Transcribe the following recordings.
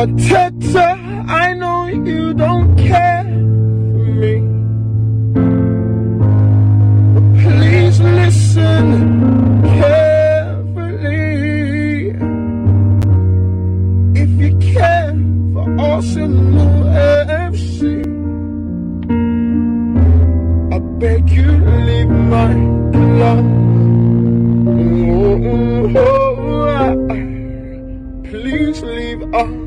Arteta, I know you don't care for me, but please listen carefully. If you care for Arsenal FC, I beg you leave my club. Please leave our club.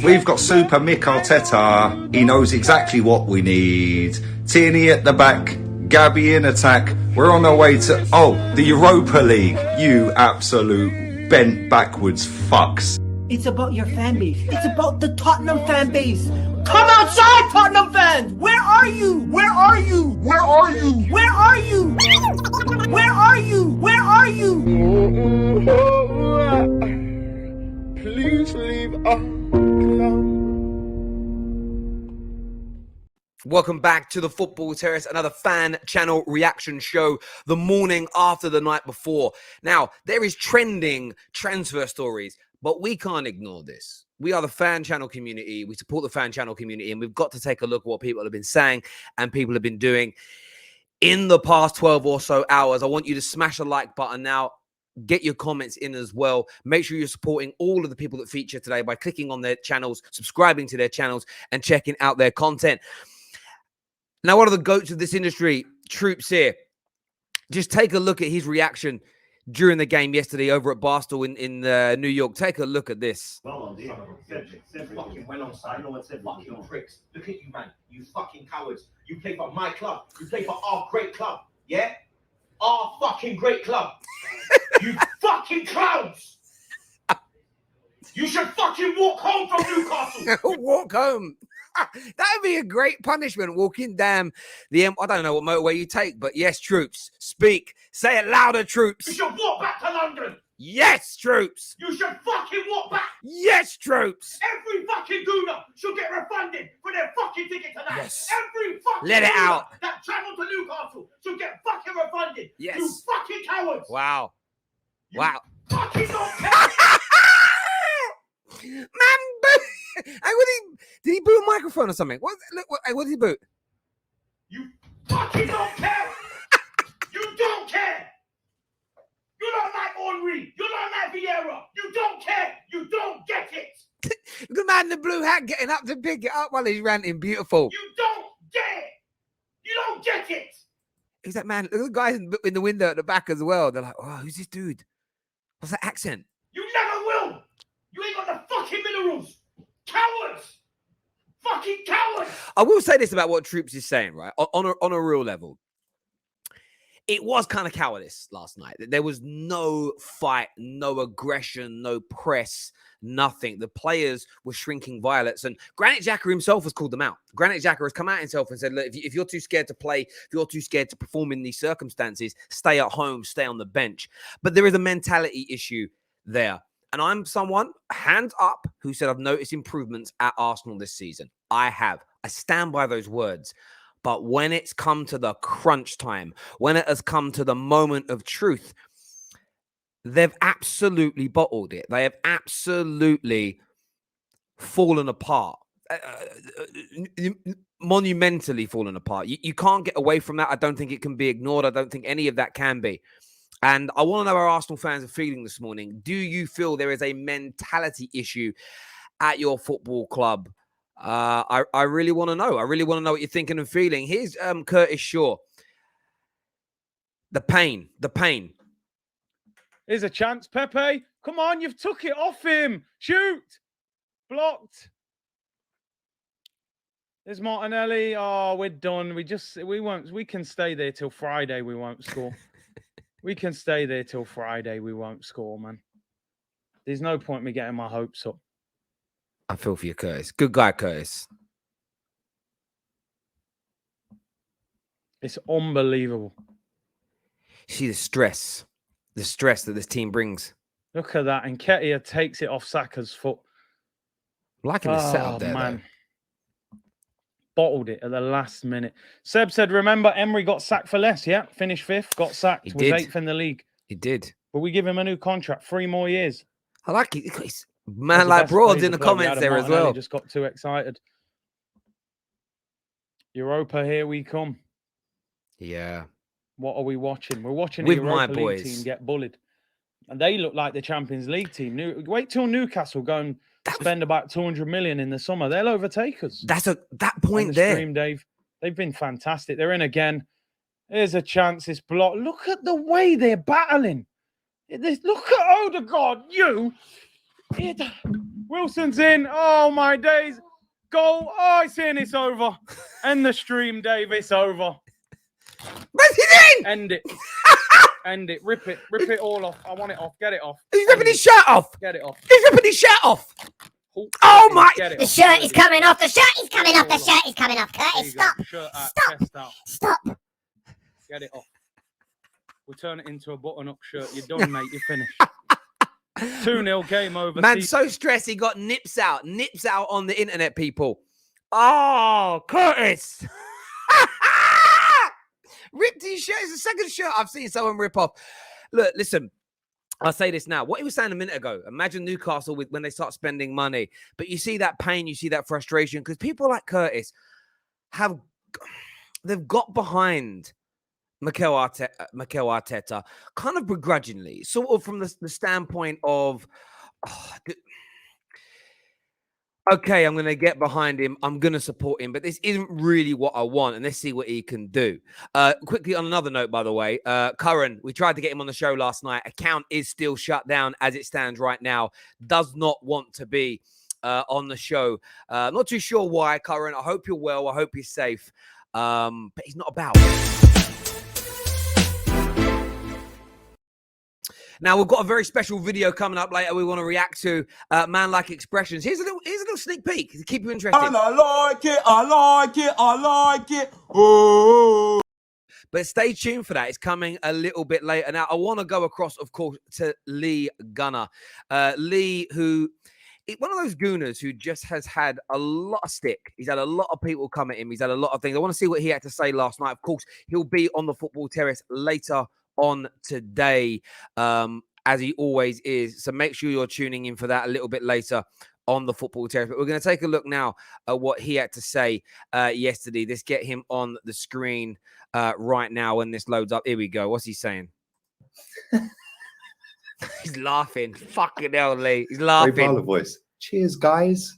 We've got Super Mick Arteta. He knows exactly what we need. Tierney at the back, Gabby in attack. We're on our way to, the Europa League. You absolute bent backwards fucks. It's about your fan base. It's about the Tottenham fan base. Come outside, Tottenham fans! Where are you? Where are you? Where are you? Where are you? Where are you? Where are you? Please leave our club. Welcome back to the Football Terrace, another fan channel reaction show the morning after the night before. Now, there is trending transfer stories, but we can't ignore this. We are the fan channel community. We support the fan channel community, and we've got to take a look at what people have been saying and people have been doing in the past 12 or so hours. I want you to smash a like button now. Get your comments in as well. Make sure you're supporting all of the people that feature today by clicking on their channels, subscribing to their channels, and checking out their content. Now, one of the goats of this industry, Troopz here. Just take a look at his reaction during the game yesterday over at Barstool in New York. Take a look at this. Well, said fucking went on side. No one said fucking pricks. Look at you, man. You fucking cowards. You play for my club. You play for our great club. Yeah? Our fucking great club. You fucking clowns. You should fucking walk home from Newcastle. Walk home. That would be a great punishment, walking down the I don't know what motorway you take, but yes, Troopz, speak. Say it louder, Troopz. You should walk back to London. Yes, Troopz. You should fucking walk back. Yes, Troopz. Every fucking gooner should get refunded for their fucking ticket tonight. Yes. Every fucking Let it gooner out. that travelled to Newcastle should get fucking refunded. Yes. You fucking cowards. Wow. You Wow. fucking don't care. Man, did he boot a microphone or something? What did he boot? You fucking don't care. You don't care. You don't like Henry. You don't like Vieira. You don't care. You don't get it. Look at the man in the blue hat getting up to pick it up while he's ranting. Beautiful. You don't get it. You don't get it. Who's that man? Look at the guys in the window at the back as well. They're like, oh, who's this dude? What's that accent? You never will. You ain't got the fucking minerals. Cowards. Fucking cowards. I will say this about what Troopz is saying, right? On a real level. It was kind of cowardice last night. There was no fight, no aggression, no press, nothing. The players were shrinking violets, and Granit Xhaka himself has called them out. Granit Xhaka has come out himself and said, look, if you're too scared to play, if you're too scared to perform in these circumstances, stay at home, stay on the bench. But there is a mentality issue there. And I'm someone, hands up, who said I've noticed improvements at Arsenal this season. I have. I stand by those words. But when it's come to the crunch time, when it has come to the moment of truth, they've absolutely bottled it. They have absolutely fallen apart. Monumentally fallen apart. You can't get away from that. I don't think it can be ignored. I don't think any of that can be. And I want to know how Arsenal fans are feeling this morning. Do you feel there is a mentality issue at your football club? I really want to know. I really want to know what you're thinking and feeling. Here's Curtis Shaw. The pain. Here's a chance, Pepe. Come on, you've took it off him. Shoot. Blocked. There's Martinelli. Oh, we're done. We can stay there till Friday. We won't score. We can stay there till Friday. We won't score, man. There's no point in me getting my hopes up. I feel for you, Curtis. Good guy, Curtis. It's unbelievable. See the stress that this team brings. Look at that. And Nketiah takes it off Saka's foot. Liking the setup there, man. Bottled it at the last minute. Seb said, remember, Emery got sacked for less. Yeah, finished 5th, got sacked. Was 8th in the league. He did. but we give him a new contract, 3 more years. I like it. It's That's man the like best Broads Fraser in the player we comments had, and there as Martinelli well. just got too excited. Europa, here we come. Yeah. What are we watching? We're watching With a my Europa League boys. team get bullied. And they look like the Champions League team. Wait till Newcastle go and spend about 200 million in the summer. They'll overtake us. That's that On point the there. stream, Dave. They've been fantastic. They're in again. Here's a chance. It's blocked. Look at the way they're battling. Look at Odegaard. Wilson's in. Oh, my days. Goal. Oh, it's in. It's over. End the stream, Dave. It's over. Where's he in? End it. End it. Rip it. Rip it all off. I want it off. Get it off. He's ripping his shirt off. Get it off. He's ripping his shirt off. Oh my! The shirt is coming off. The shirt is coming off. The shirt is coming off. Curtis, stop. Shirt out, Stop. chest out. Stop. Get it off. We'll turn it into a button-up shirt. You're done, mate. You're finished. 2-0 game over. Man, so stressed he got nips out on the internet, people. Oh, Curtis. Ripped his shirt. It's the second shirt I've seen someone rip off. Look, listen. I'll say this now. What he was saying a minute ago, imagine Newcastle when they start spending money. But you see that pain, you see that frustration, because people like Curtis they've got behind Mikel Arteta kind of begrudgingly, sort of from the standpoint of, okay, I'm going to get behind him. I'm going to support him, but this isn't really what I want. And let's see what he can do. Quickly, on another note, by the way, Curran, we tried to get him on the show last night. Account is still shut down as it stands right now. Does not want to be on the show. Not too sure why, Curran. I hope you're well. I hope you're safe. But he's not about. Now, we've got a very special video coming up later we want to react to. Man-like expressions. Here's a little sneak peek to keep you interested. And I like it, I like it, I like it. Oh. But stay tuned for that. It's coming a little bit later. Now, I want to go across, of course, to Lee Gunner. Lee, who... one of those gooners who just has had a lot of stick. He's had a lot of people come at him. He's had a lot of things. I want to see what he had to say last night. Of course, he'll be on the Football Terrace later on today, as he always is. So make sure you're tuning in for that a little bit later on the Football Terrace. But we're going to take a look now at what he had to say yesterday. Let's get him on the screen right now when this loads up. Here we go. What's he saying? He's laughing. Fucking hell, Lee. He's laughing. Ray Barlow voice. Cheers, guys.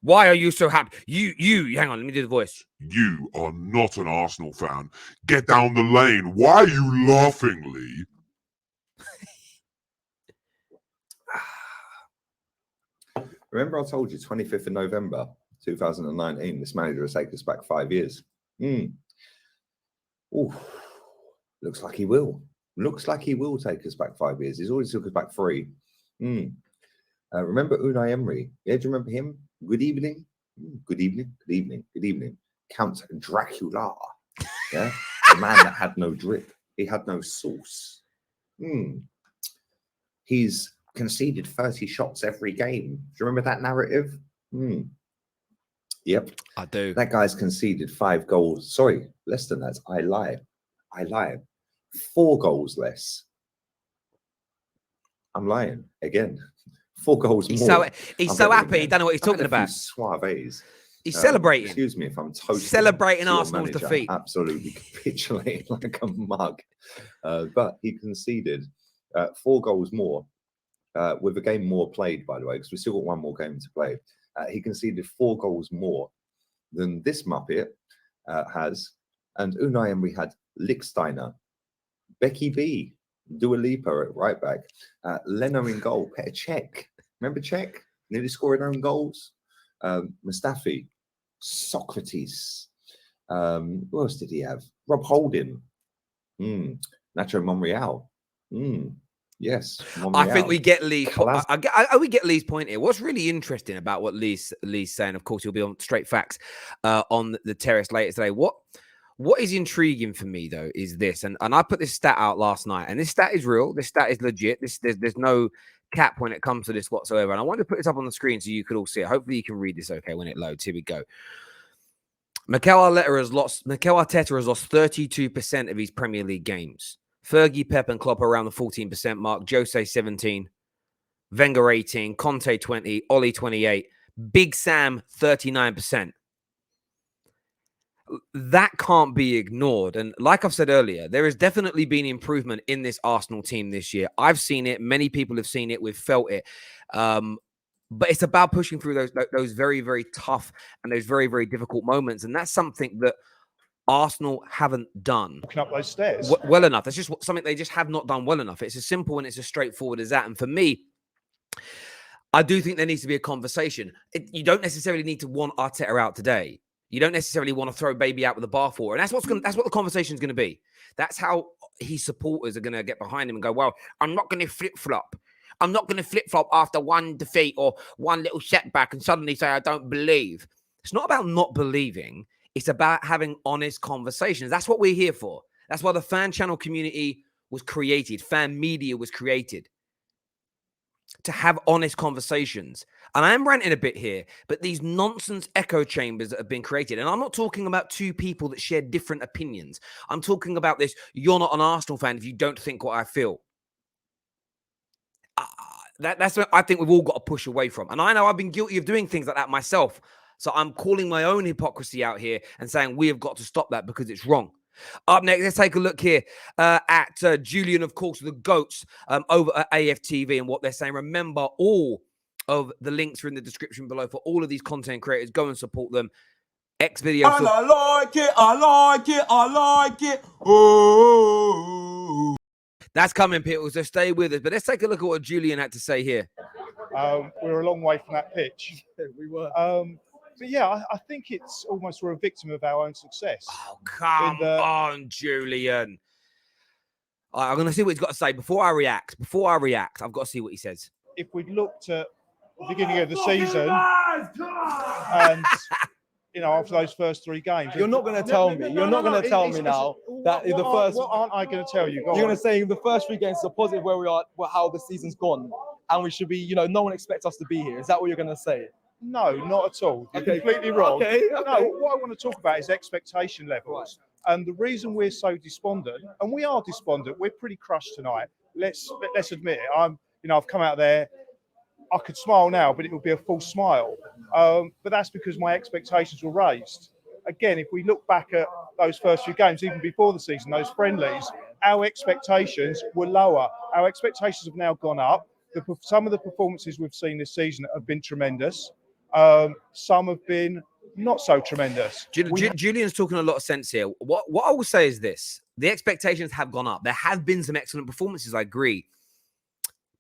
Why are you so happy? You, hang on, let me do the voice. You are not an Arsenal fan. Get down the lane. Why are you laughing, Lee? Remember I told you 25th of November 2019, this manager has taken us back 5 years. Ooh, looks like he will. Looks like he will take us back 5 years. He's already took us back 3. Remember Unai Emery? Yeah, do you remember him? Good evening. Good evening. Good evening. Good evening. Count Dracula. Yeah, the man that had no drip. He had no sauce. He's conceded 30 shots every game. Do you remember that narrative? Yep. I do. That guy's conceded 5 goals. Sorry, less than that. I lie. 4 goals less. I'm lying again. 4 goals more. He's so happy. He don't know what he's talking about. Suaves. He's celebrating. Excuse me if I'm totally celebrating Arsenal's manager, defeat. Absolutely capitulating like a mug. But he conceded 4 goals more with a game more played, by the way, because we've still got 1 more game to play. He conceded 4 goals more than this Muppet has. And Unai Emery had Lichtsteiner, Becky B, Dua Lipa at right back, Leno in goal, Petr Cech. Remember Cech? Nearly scoring own goals. Mustafi, Socrates. Who else did he have? Rob Holding. Nacho Monreal. Yes. Monreal. I think we get Lee. We get Lee's point here. What's really interesting about what Lee's saying, of course, he'll be on Straight Facts on the terrace later today. What is intriguing for me, though, is this, and I put this stat out last night, and this stat is real. This stat is legit. There's no cap when it comes to this whatsoever. And I wanted to put this up on the screen so you could all see it. Hopefully you can read this okay when it loads. Here we go. Mikel Arteta has lost 32% of his Premier League games. Fergie, Pep, and Klopp around the 14% mark. Jose 17, Wenger 18, Conte 20, Ollie 28, Big Sam 39%. That can't be ignored. And like I've said earlier, there has definitely been improvement in this Arsenal team this year. I've seen it. Many people have seen it. We've felt it. But it's about pushing through those very, very tough and those very, very difficult moments. And that's something that Arsenal haven't done walking up those stairs well enough. That's just something they just have not done well enough. It's as simple and it's as straightforward as that. And for me, I do think there needs to be a conversation. You don't necessarily need to want Arteta out today. You don't necessarily want to throw baby out with the bathwater. And that's what the conversation is going to be. That's how his supporters are going to get behind him and go, well, I'm not going to flip-flop. I'm not going to flip-flop after one defeat or one little setback and suddenly say I don't believe. It's not about not believing. It's about having honest conversations. That's what we're here for. That's why the fan channel community was created. Fan media was created. To have honest conversations. And I am ranting a bit here, but these nonsense echo chambers that have been created, and I'm not talking about two people that share different opinions. I'm talking about this, you're not an Arsenal fan if you don't think what I feel. That's what I think we've all got to push away from. And I know I've been guilty of doing things like that myself. So I'm calling my own hypocrisy out here and saying we have got to stop that because it's wrong. Up next, let's take a look here at Julian, of course, the GOATs over at AFTV and what they're saying. Remember, all of the links are in the description below for all of these content creators. Go and support them. X video. And I like it, I like it, I like it. Oh. That's coming, people, so stay with us. But let's take a look at what Julian had to say here. we're a long way from that pitch. We were. But yeah, I think it's almost we're a victim of our own success. Oh, come on, Julian. I'm going to see what he's got to say. Before I react, I've got to see what he says. If we'd looked at the beginning of the season and, after those first 3 games. You're not going to tell me. You're not going to tell me now that the first... What aren't I going to tell you? You're going to say the first 3 games are positive where we are, how the season's gone. And we should be, no one expects us to be here. Is that what you're going to say? No, not at all. You're completely wrong. No, what I want to talk about is expectation levels. Right. And the reason we're so despondent, and we are despondent, we're pretty crushed tonight. Let's admit it. I've come out there. I could smile now, but it would be a false smile. But that's because my expectations were raised. Again, if we look back at those first few games, even before the season, those friendlies, our expectations were lower. Our expectations have now gone up. Some of the performances we've seen this season have been tremendous. Some have been not so tremendous. Julian's talking a lot of sense here. What I will say is this. The expectations have gone up. There have been some excellent performances, I agree.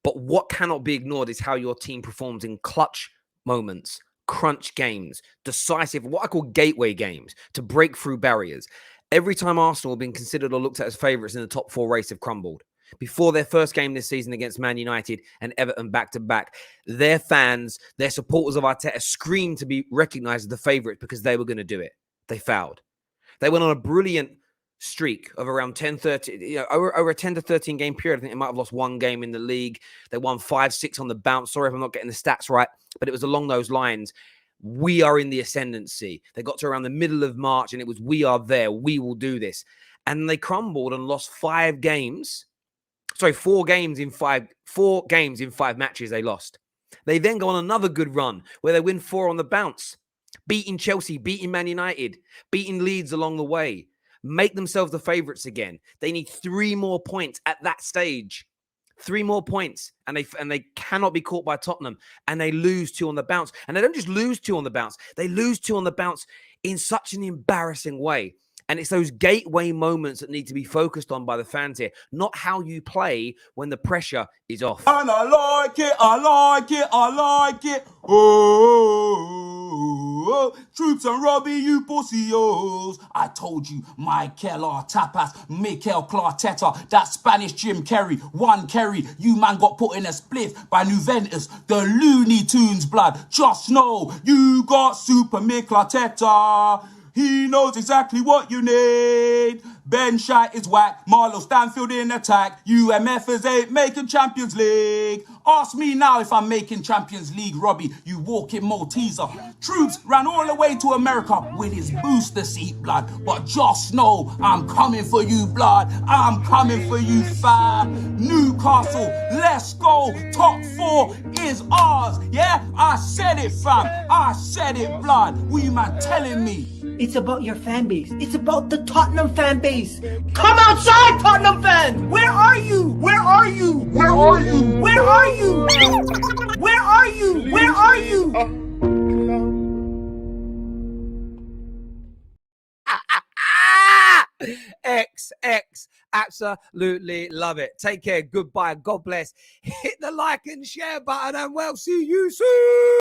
But what cannot be ignored is how your team performs in clutch moments, crunch games, decisive, what I call gateway games, to break through barriers. Every time Arsenal have been considered or looked at as favourites in the top 4 race have crumbled. Before their first game this season against Man United and Everton back-to-back, their fans, their supporters of Arteta screamed to be recognised as the favourites because they were going to do it. They fouled. They went on a brilliant streak of around 10-13, over a 10 to 13 game period. I think they might have lost 1 game in the league. They won 5-6 on the bounce. Sorry if I'm not getting the stats right, but it was along those lines. We are in the ascendancy. They got to around the middle of March and it was, we are there. We will do this. And they crumbled and lost 4 games in 5 matches they lost. They then go on another good run where they win 4 on the bounce, beating Chelsea, beating Man United, beating Leeds along the way, make themselves the favourites again. They need 3 more points at that stage. 3 more points, and they cannot be caught by Tottenham, and they lose 2 on the bounce. And they don't just lose 2 on the bounce, they lose 2 on the bounce in such an embarrassing way. And it's those gateway moments that need to be focused on by the fans here, not how you play when the pressure is off. And I like it, I like it, I like it. Oh, Troopz and Robbie, you pussios. I told you, Mikel Tapas, Mikel Clarteta, that Spanish Jim Kerry, 1 Kerry. You man got put in a spliff by Juventus, the Looney Tunes blood. Just know you got Super Mikel Arteta. He knows exactly what you need. Ben Shite is whack. Marlo Stanfield in attack. UMFers ain't making Champions League. Ask me now if I'm making Champions League, Robbie, you walking Malteser. Troopz ran all the way to America with his booster seat, blood. But just know I'm coming for you, blood. I'm coming for you, fam. Newcastle, let's go. Top 4 is ours. Yeah, I said it, fam. I said it, blood. What you man telling me? It's about your fan base. It's about the Tottenham fan base. Come outside, Tottenham fans! Where are you? Where are you? Where are you? Where are you? Where are you? Where are you? XX, absolutely love it. Take care. Goodbye. God bless. Hit the like and share button, and we'll see you soon.